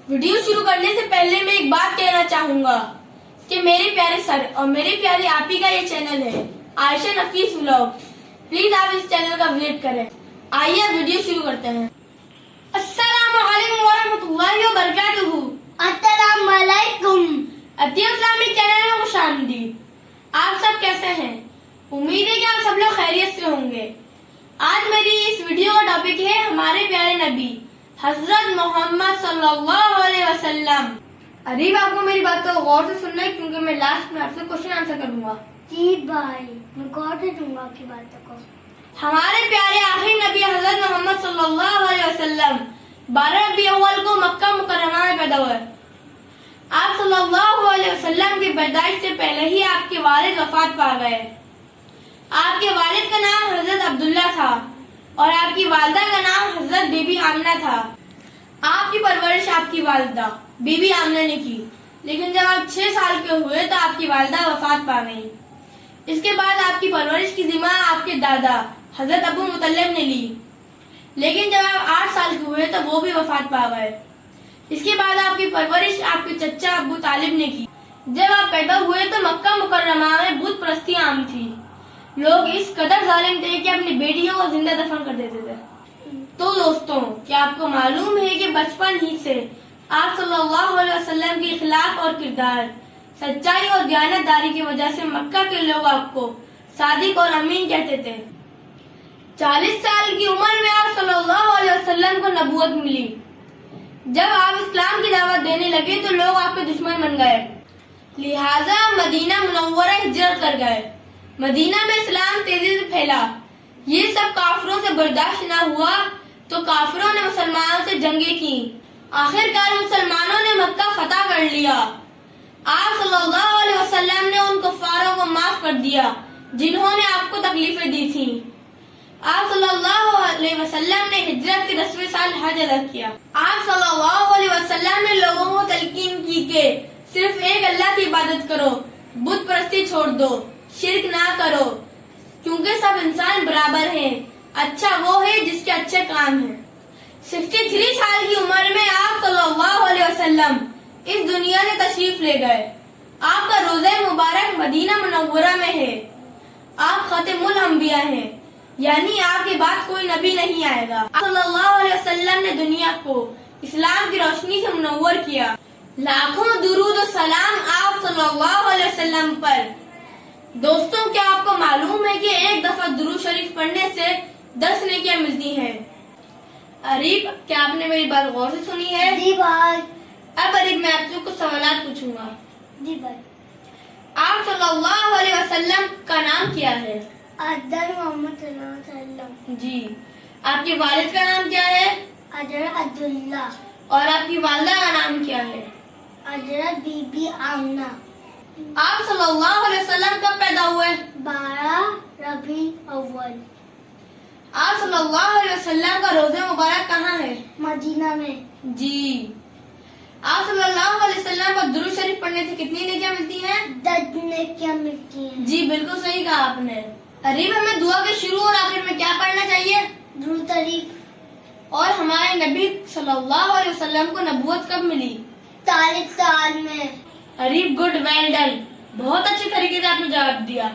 Video شروع کرنے سے پہلے میں ایک بات کہنا چاہوں گا کہ میرے پیارے سر اور میرے پیاری آپی کا یہ چینل ہے عائشہ نفیس ولاگ. پلیز آپ اس چینل کا وزٹ کریں. آئیے ویڈیو شروع کرتے ہیں. السلام علیکم ورحمۃ اللہ وبرکاتہ. السلام علیکم. عطیہ اسلامی چینل میں خوش آمدید. آپ سب کیسے ہیں؟ امید ہے کہ آپ سب لوگ خیریت سے ہوں گے. آج میری اس ویڈیو کا ٹاپک ہے ہمارے پیارے نبی حضرت محمد صلی اللہ علیہ وسلم. عریب آپ کو میری بات کو غور سے سننا ہے کیونکہ میں لاسٹ میں آپ سے کوشچن آنسر کروں گا. جی بھائی میں غور سے سنوں گا آپ کی باتوں کو. ہمارے پیارے آخری نبی حضرت محمد صلی اللہ علیہ وسلم 12 ربیع الاول کو مکہ مکرمہ میں پیدا ہوئے. آپ صلی اللہ علیہ وسلم کی پیدائش سے پہلے ہی آپ کے والد وفات پا گئے. آپ کے والد کا نام حضرت عبداللہ تھا اور آپ کی والدہ کا نام حضرت بی بی آمنہ تھا. آپ کی پرورش آپ کی والدہ بی بی آمنہ نے کی، لیکن جب آپ 6 سال کے ہوئے تو آپ کی والدہ وفات پا گئی. اس کے بعد آپ کی پرورش کی ذمہ آپ کے دادا حضرت ابو مطلب نے لی، لیکن جب آپ 8 سال کے ہوئے تو وہ بھی وفات پا گئے. اس کے بعد آپ کی پرورش آپ کے چچا ابو طالب نے کی. جب آپ پیدا ہوئے تو مکہ مکرمہ میں بت پرستی عام تھی. لوگ اس قدر ظالم تھے کہ اپنی بیٹیوں کو زندہ دفن کر دیتے تھے. تو دوستوں، کیا آپ کو معلوم ہے کہ بچپن ہی سے آپ صلی اللہ علیہ وسلم کی اخلاق اور کردار، سچائی اور دیانتداری کی وجہ سے مکہ کے لوگ آپ کو صادق اور امین کہتے تھے. 40 سال کی عمر میں آپ صلی اللہ علیہ وسلم کو نبوت ملی. جب آپ اسلام کی دعوت دینے لگے تو لوگ آپ کے دشمن بن گئے، لہٰذا مدینہ منورہ ہجرت کر گئے. مدینہ میں اسلام تیزی سے پھیلا. یہ سب کافروں سے برداشت نہ ہوا تو کافروں نے مسلمانوں سے جنگیں کی. آخر کار مسلمانوں نے مکہ فتح کر لیا. آپ صلی اللہ علیہ وسلم نے ان کفاروں کو معاف کر دیا جنہوں نے آپ کو تکلیفیں دی تھیں. آپ صلی اللہ علیہ وسلم نے ہجرت کے 10ویں سال حج ادا کیا. آپ صلی اللہ علیہ وسلم نے لوگوں کو تلقین کی کہ صرف ایک اللہ کی عبادت کرو، بت پرستی چھوڑ دو، شرک نہ کرو، کیونکہ سب انسان برابر ہیں. اچھا وہ ہے جس کے اچھے کام ہیں. 63 سال کی عمر میں آپ صلی اللہ علیہ وسلم اس دنیا سے تشریف لے گئے. آپ کا روضہ مبارک مدینہ منورہ میں ہے. آپ خاتم الانبیاء ہیں، یعنی آپ کے بعد کوئی نبی نہیں آئے گا. آپ صلی اللہ علیہ وسلم نے دنیا کو اسلام کی روشنی سے منور کیا. لاکھوں درود و سلام آپ صلی اللہ علیہ وسلم پر. دوستوں، کیا آپ کو معلوم ہے کہ ایک دفعہ درود شریف پڑھنے سے 10 نیکیاں ملتی ہیں؟ عریب، کیا آپ نے میری بات غور سے سنی ہے؟ جی بھائی. اب عریب میں آپ سے کچھ سوالات پوچھوں گا. جی بھائی. آپ صلی اللہ علیہ وسلم کا نام کیا ہے؟ حضرت محمد صلی اللہ علیہ وسلم. جی. آپ کے والد کا نام کیا ہے؟ حضرت عبداللہ. اور آپ کی والدہ کا نام کیا ہے؟ حضرت بی بی آمنہ. آپ صلی اللہ علیہ وسلم کب پیدا ہوئے؟ 12 ربیع الاول. آپ صلی اللہ علیہ وسلم کا روضہ مبارک کہاں ہے؟ مدینہ میں. جی. آپ صلی اللہ علیہ وسلم کو درود شریف پڑھنے سے کتنی نیکیاں ملتی ہیں؟ 10 نیکیاں ملتی ہیں. جی بالکل صحیح کہا آپ نے. عریب، ہمیں دعا کے شروع اور آخر میں کیا پڑھنا چاہیے؟ درود شریف. اور ہمارے نبی صلی اللہ علیہ وسلم کو نبوت کب ملی؟ 40 سال میں. عریب، گڈ، ویل ڈن. بہت اچھے طریقے سے آپ نے جواب دیا.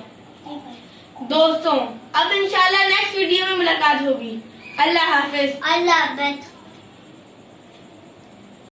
دوستوں، اب انشاءاللہ نیکسٹ ویڈیو میں ملاقات ہوگی. اللہ حافظ. اللہ حافظ.